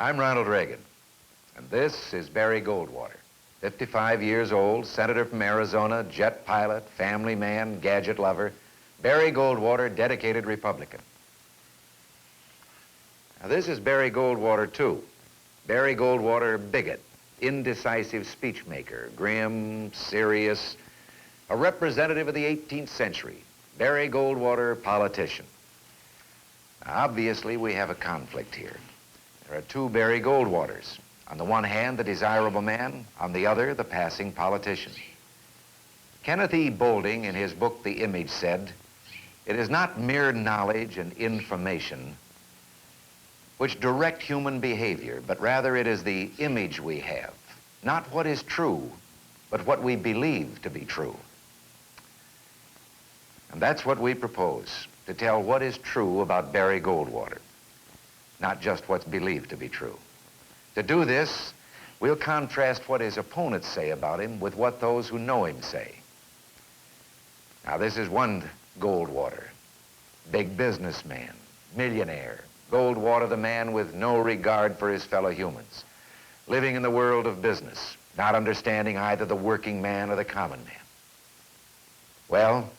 I'm Ronald Reagan, and this is Barry Goldwater, 55 years old, senator from Arizona, jet pilot, family man, gadget lover. Barry Goldwater, dedicated Republican. Now, this is Barry Goldwater, too. Barry Goldwater, bigot, indecisive speechmaker, grim, serious, a representative of the 18th century. Barry Goldwater, politician. Now, obviously, we have a conflict here. There are two Barry Goldwaters. On the one hand, the desirable man. On the other, the passing politician. Kenneth E. Boulding, in his book, The Image, said, "It is not mere knowledge and information which direct human behavior, but rather it is the image we have. Not what is true, but what we believe to be true." And that's what we propose, to tell what is true about Barry Goldwater, not just what's believed to be true. To do this, we'll contrast what his opponents say about him with what those who know him say. Now, this is one Goldwater, big businessman, millionaire. Goldwater, the man with no regard for his fellow humans, living in the world of business, not understanding either the working man or the common man. Well,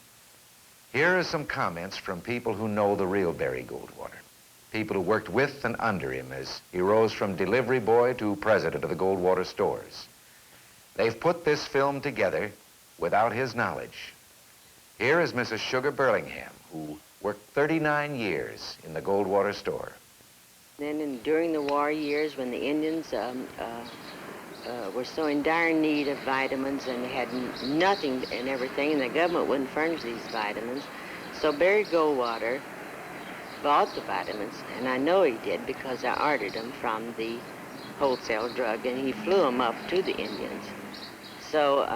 here are some comments from people who know the real Barry Goldwater. People who worked with and under him as he rose from delivery boy to president of the Goldwater stores. They've put this film together without his knowledge. Here is Mrs. Sugar Burlingham, who worked 39 years in the Goldwater store. Then during the war years, when the Indians were so in dire need of vitamins and they had nothing and everything, and the government wouldn't furnish these vitamins, so Barry Goldwater bought the vitamins, and I know he did because I ordered them from the wholesale drug, and he flew them up to the Indians. So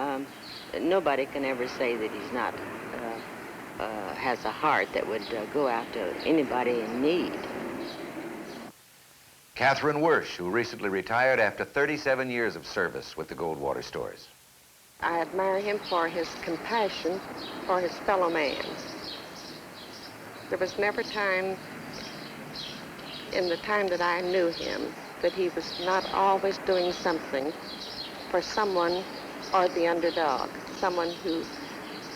nobody can ever say that he's not has a heart that would go out to anybody in need. Catherine Wersch, who recently retired after 37 years of service with the Goldwater stores. I admire him for his compassion for his fellow man. There was never time in the time that I knew him that he was not always doing something for someone or the underdog, someone who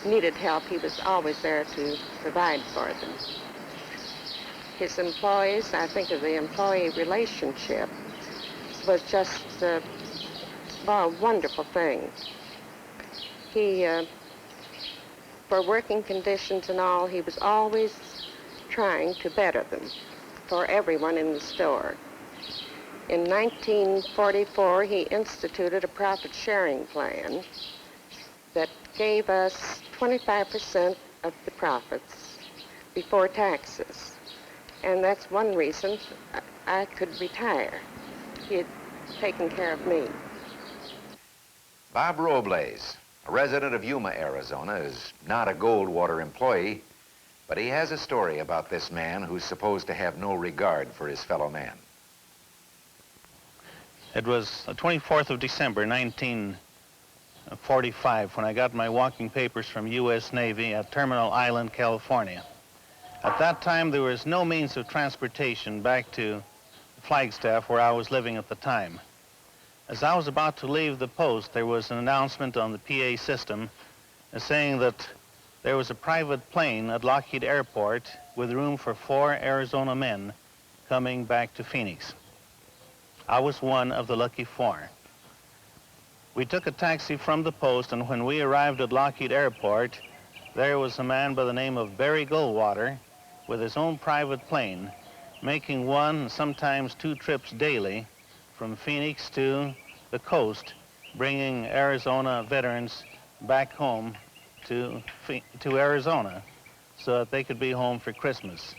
needed help. He was always there to provide for them. His employees, I think of the employee relationship, was just a wonderful thing. He, for working conditions and all, he was always trying to better them for everyone in the store. In 1944, he instituted a profit-sharing plan that gave us 25% of the profits before taxes. And that's one reason I could retire. He had taken care of me. Bob Robles, a resident of Yuma, Arizona, is not a Goldwater employee, but he has a story about this man who's supposed to have no regard for his fellow man. It was the 24th of December, 1945, when I got my walking papers from U.S. Navy at Terminal Island, California. At that time, there was no means of transportation back to Flagstaff, where I was living at the time. As I was about to leave the post, there was an announcement on the PA system saying that there was a private plane at Lockheed Airport with room for 4 Arizona men coming back to Phoenix. I was one of the lucky 4. We took a taxi from the post, and when we arrived at Lockheed Airport, there was a man by the name of Barry Goldwater with his own private plane, making 1, sometimes 2 trips daily from Phoenix to the coast, bringing Arizona veterans back home to Arizona so that they could be home for Christmas.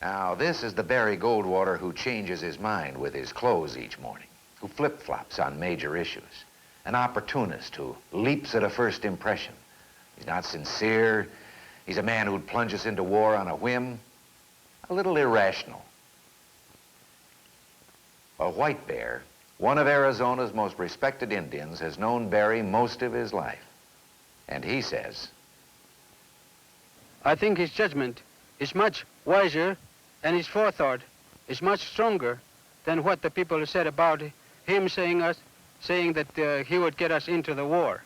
Now, this is the Barry Goldwater who changes his mind with his clothes each morning, who flip-flops on major issues, an opportunist who leaps at a first impression. He's not sincere. He's a man who plunges into war on a whim. a little irrational. A white bear, one of Arizona's most respected Indians, has known Barry most of his life. And he says, I think his judgment is much wiser and his forethought is much stronger than what the people said about him saying that he would get us into the war.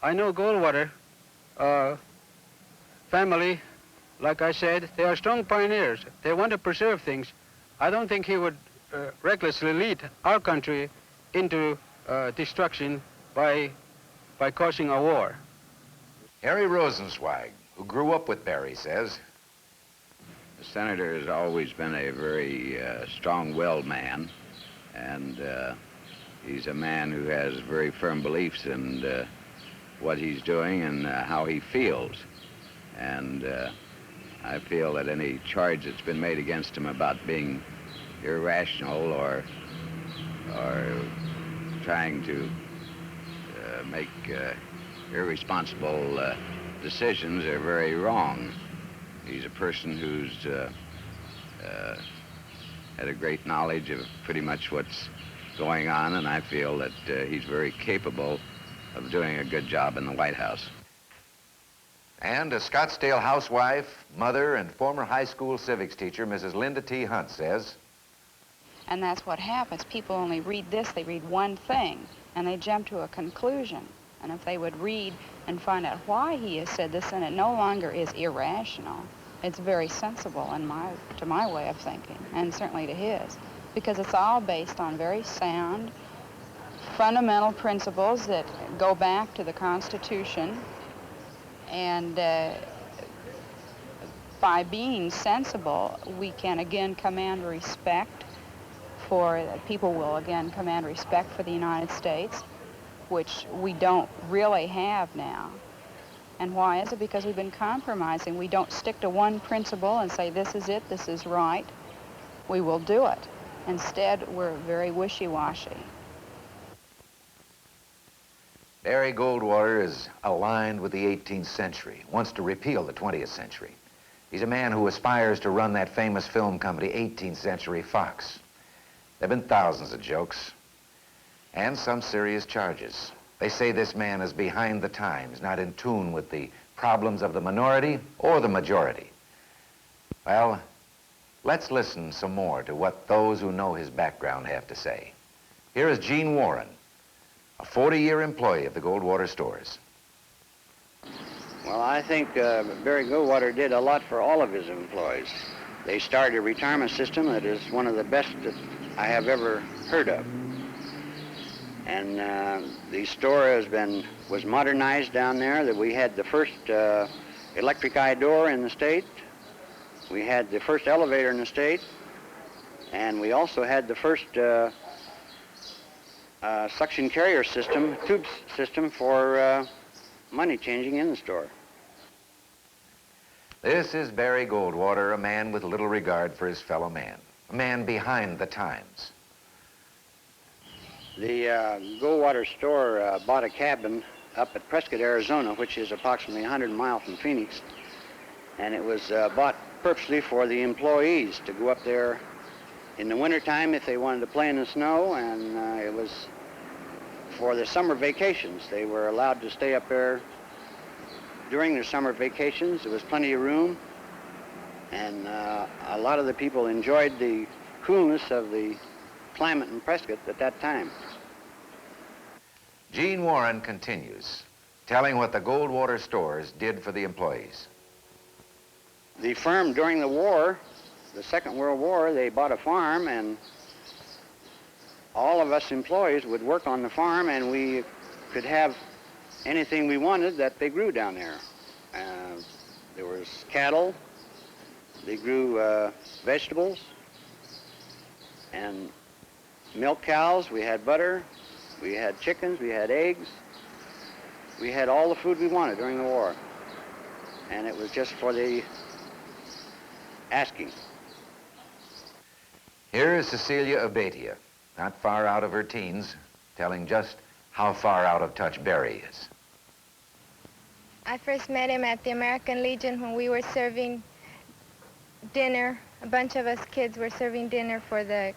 I know Goldwater family, like I said, they are strong pioneers. They want to preserve things. I don't think he would recklessly lead our country into destruction by causing a war. Harry Rosenzweig, who grew up with Barry, says, the senator has always been a very strong-willed man, and he's a man who has very firm beliefs in what he's doing and how he feels. And I feel that any charge that's been made against him about being irrational or trying to make irresponsible decisions are very wrong. He's a person who's had a great knowledge of pretty much what's going on, and I feel that he's very capable of doing a good job in the White House. And a Scottsdale housewife, mother, and former high school civics teacher, Mrs. Linda T. Hunt, says, and that's what happens. People only read this, they read one thing, and they jump to a conclusion. And if they would read and find out why he has said this, then it no longer is irrational. It's very sensible to my way of thinking, and certainly to his, because it's all based on very sound, fundamental principles that go back to the Constitution. And by being sensible, we can again command respect for, people will again command respect for the United States, which we don't really have now. And why is it? Because we've been compromising. We don't stick to one principle and say, this is it, this is right. We will do it. Instead, we're very wishy-washy. Barry Goldwater is aligned with the 18th century, wants to repeal the 20th century. He's a man who aspires to run that famous film company, 18th Century Fox. There have been thousands of jokes and some serious charges. They say this man is behind the times, not in tune with the problems of the minority or the majority. Well, let's listen some more to what those who know his background have to say. Here is Gene Warren, a 40-year employee of the Goldwater stores. Well, I think Barry Goldwater did a lot for all of his employees. They started a retirement system that is one of the best that I have ever heard of. And the store was modernized down there. That we had the first electric eye door in the state. We had the first elevator in the state. And we also had the first suction carrier system, tube system for money changing in the store. This is Barry Goldwater, a man with little regard for his fellow man, a man behind the times. The Goldwater store bought a cabin up at Prescott, Arizona, which is approximately 100 miles from Phoenix. And it was bought purposely for the employees to go up there in the wintertime if they wanted to play in the snow, and it was for the summer vacations. They were allowed to stay up there during their summer vacations. There was plenty of room, and a lot of the people enjoyed the coolness of the climate in Prescott at that time. Gene Warren continues, telling what the Goldwater stores did for the employees. The firm during the war, the Second World War, they bought a farm, and all of us employees would work on the farm, and we could have anything we wanted that they grew down there. There was cattle, they grew vegetables, and milk cows, we had butter, we had chickens, we had eggs. We had all the food we wanted during the war. And it was just for the asking. Here is Cecilia Abatia, not far out of her teens, telling just how far out of touch Barry is. I first met him at the American Legion when we were serving dinner. A bunch of us kids were serving dinner for they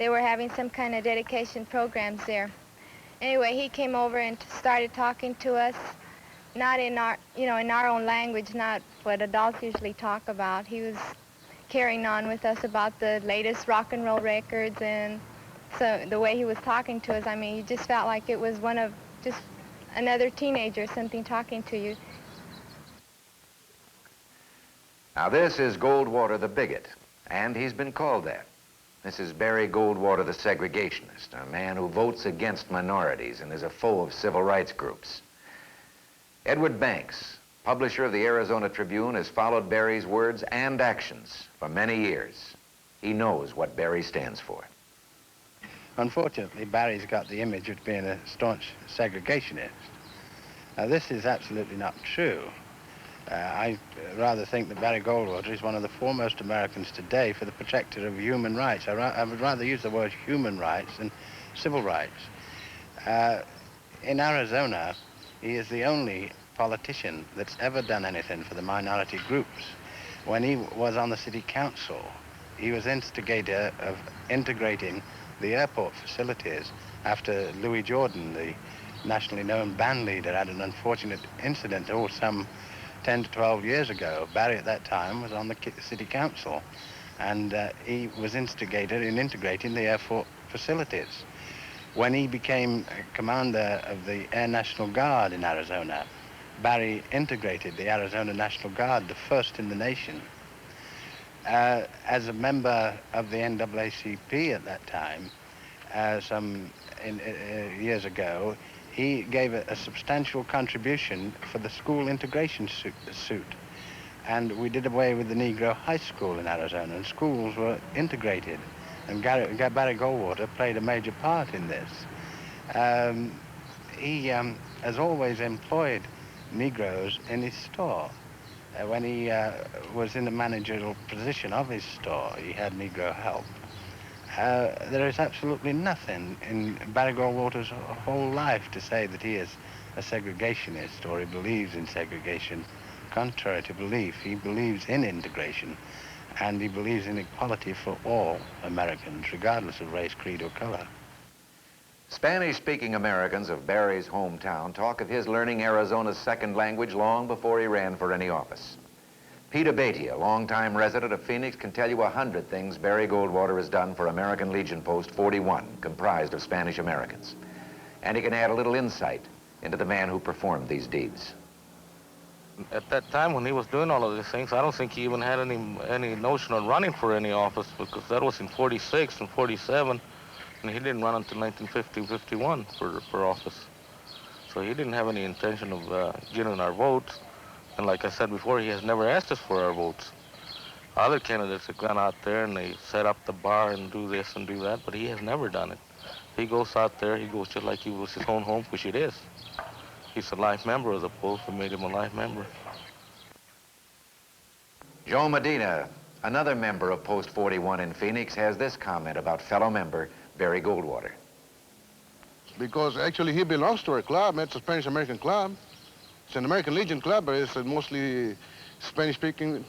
were having some kind of dedication programs there. Anyway, he came over and started talking to us, not in our, in our own language, not what adults usually talk about. He was carrying on with us about the latest rock and roll records, and so the way he was talking to us, I mean, you just felt like it was one of just another teenager or something talking to you. Now, this is Goldwater the bigot, and he's been called that. This is Barry Goldwater the segregationist, a man who votes against minorities and is a foe of civil rights groups. Edward Banks, publisher of the Arizona Tribune, has followed Barry's words and actions for many years. He knows what Barry stands for. Unfortunately, Barry's got the image of being a staunch segregationist. Now, this is absolutely not true. I rather think that Barry Goldwater is one of the foremost Americans today for the protector of human rights. I would rather use the word human rights than civil rights. In Arizona, he is the only politician that's ever done anything for the minority groups. When he was on the city council, he was instigator of integrating the airport facilities after Louis Jordan, the nationally known band leader, had an unfortunate incident some 10 to 12 years ago. Barry at that time was on the city council, and he was instigator in integrating the airport facilities. When he became commander of the Air National Guard in Arizona, Barry integrated the Arizona National Guard, the first in the nation. As a member of the NAACP at that time, years ago, he gave a substantial contribution for the school integration suit. And we did away with the Negro high school in Arizona, and schools were integrated. And Barry Goldwater played a major part in this. He has always employed Negroes in his store. When he was in the managerial position of his store, he had Negro help. There is absolutely nothing in Barry Goldwater's whole life to say that he is a segregationist or he believes in segregation. Contrary to belief, he believes in integration, and he believes in equality for all Americans, regardless of race, creed, or color. Spanish-speaking Americans of Barry's hometown talk of his learning Arizona's second language long before he ran for any office. Peter Beatty, a longtime resident of Phoenix, can tell you 100 things Barry Goldwater has done for American Legion Post 41, comprised of Spanish Americans. And he can add a little insight into the man who performed these deeds. At that time when he was doing all of these things, I don't think he even had any notion of running for any office, because that was in 46 and 47, and he didn't run until 1950-51 for office. So he didn't have any intention of getting our votes. And like I said before, he has never asked us for our votes. Other candidates have gone out there and they set up the bar and do this and do that, but he has never done it. He goes out there, he goes just like he was his own home, which it is. He's a life member of the post. We made him a life member. Joe Medina, another member of Post 41 in Phoenix, has this comment about fellow member Barry Goldwater. Because actually he belongs to our club. It's a Spanish-American club. It's an American Legion club, but it's mostly Spanish-speaking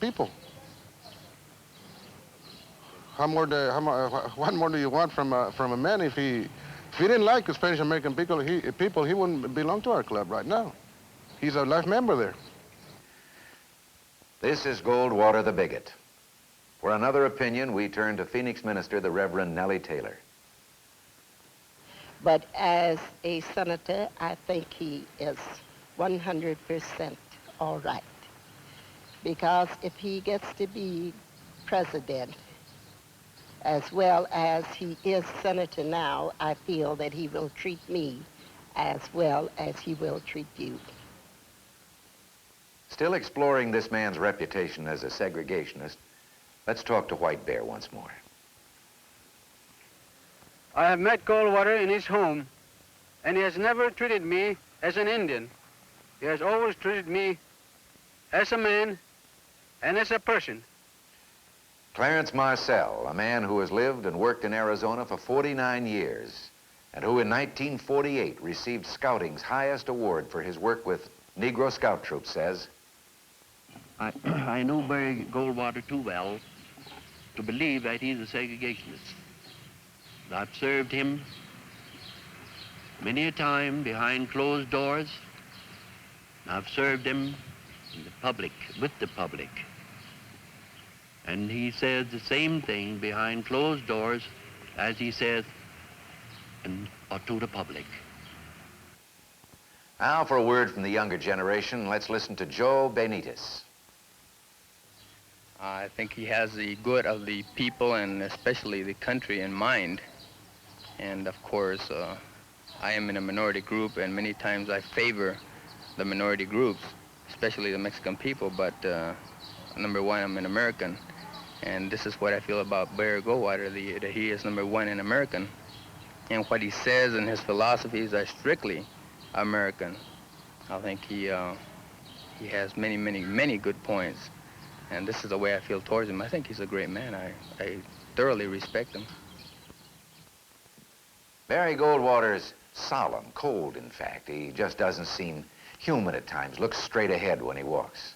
people. What more do you want from a man? If he didn't like the Spanish-American people, he wouldn't belong to our club right now. He's a life member there. This is Goldwater the bigot. For another opinion, we turn to Phoenix minister, the Reverend Nellie Taylor. But as a senator, I think he is 100% all right. Because if he gets to be president, as well as he is senator now, I feel that he will treat me as well as he will treat you. Still exploring this man's reputation as a segregationist, let's talk to White Bear once more. I have met Goldwater in his home, and he has never treated me as an Indian. He has always treated me as a man and as a person. Clarence Marcel, a man who has lived and worked in Arizona for 49 years, and who in 1948 received Scouting's highest award for his work with Negro Scout troops, says, I know Barry Goldwater too well to believe that he's a segregationist. I've served him many a time behind closed doors. I've served him in the public, with the public. And he says the same thing behind closed doors as he says to the public. Now for a word from the younger generation, let's listen to Joe Benitez. I think he has the good of the people and especially the country in mind. And of course, I am in a minority group, and many times I favor the minority groups, especially the Mexican people, but number one, I'm an American. And this is what I feel about Barry Goldwater, that he is number one in American. And what he says and his philosophies are strictly American. I think he has many, many, many good points. And this is the way I feel towards him. I think he's a great man. I thoroughly respect him. Barry Goldwater's solemn, cold, in fact. He just doesn't seem human at times, looks straight ahead when he walks.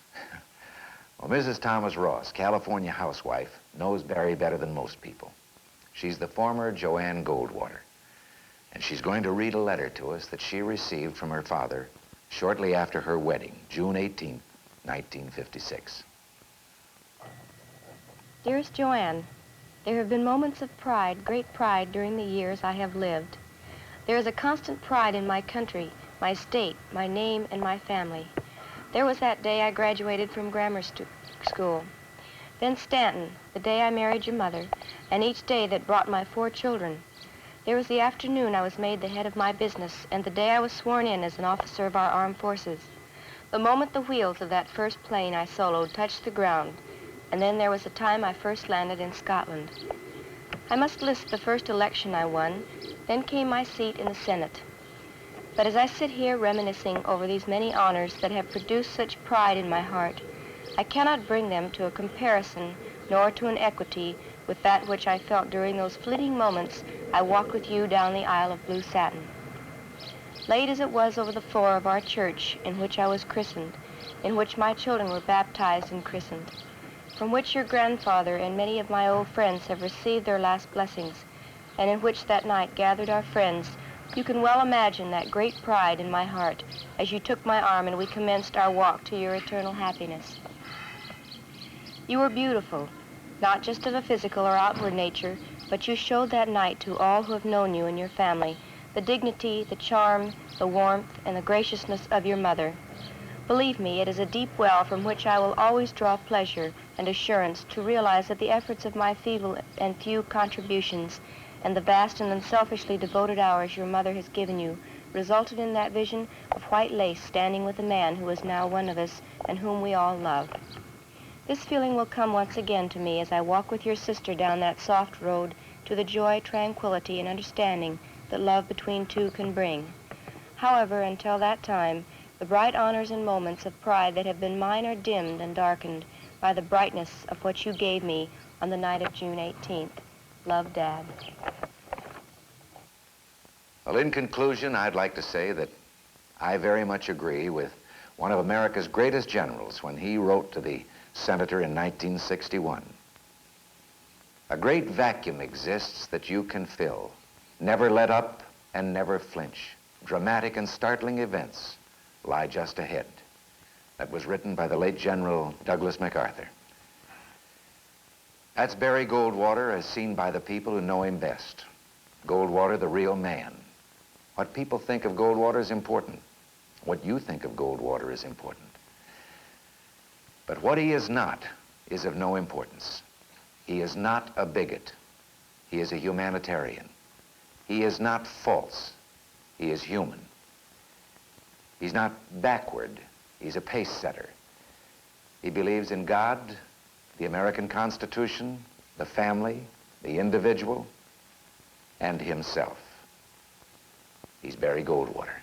Well, Mrs. Thomas Ross, California housewife, knows Barry better than most people. She's the former Joanne Goldwater. And she's going to read a letter to us that she received from her father shortly after her wedding, June 18, 1956. Dearest Joanne, there have been moments of pride, great pride, during the years I have lived. There is a constant pride in my country, my state, my name, and my family. There was that day I graduated from grammar school. Then Stanton, the day I married your mother, and each day that brought my 4 children. There was the afternoon I was made the head of my business, and the day I was sworn in as an officer of our armed forces. The moment the wheels of that first plane I soloed touched the ground, and then there was the time I first landed in Scotland. I must list the first election I won, then came my seat in the Senate. But as I sit here reminiscing over these many honors that have produced such pride in my heart, I cannot bring them to a comparison nor to an equity with that which I felt during those fleeting moments I walked with you down the aisle of blue satin. Laid as it was over the floor of our church in which I was christened, in which my children were baptized and christened, from which your grandfather and many of my old friends have received their last blessings, and in which that night gathered our friends, you can well imagine that great pride in my heart as you took my arm and we commenced our walk to your eternal happiness. You were beautiful, not just of a physical or outward nature, but you showed that night to all who have known you and your family the dignity, the charm, the warmth, and the graciousness of your mother. Believe me, it is a deep well from which I will always draw pleasure and assurance to realize that the efforts of my feeble and few contributions and the vast and unselfishly devoted hours your mother has given you resulted in that vision of white lace standing with a man who is now one of us and whom we all love. This feeling will come once again to me as I walk with your sister down that soft road to the joy, tranquility, and understanding that love between two can bring. However, until that time, the bright honors and moments of pride that have been mine are dimmed and darkened by the brightness of what you gave me on the night of June 18th. Love, Dad. Well, in conclusion, I'd like to say that I very much agree with one of America's greatest generals when he wrote to the senator in 1961. A great vacuum exists that you can fill. Never let up and never flinch. Dramatic and startling events lie just ahead. That was written by the late General Douglas MacArthur. That's Barry Goldwater as seen by the people who know him best. Goldwater, the real man. What people think of Goldwater is important. What you think of Goldwater is important. But what he is not is of no importance. He is not a bigot. He is a humanitarian. He is not false. He is human. He's not backward. He's a pace setter. He believes in God, the American Constitution, the family, the individual, and himself. He's Barry Goldwater.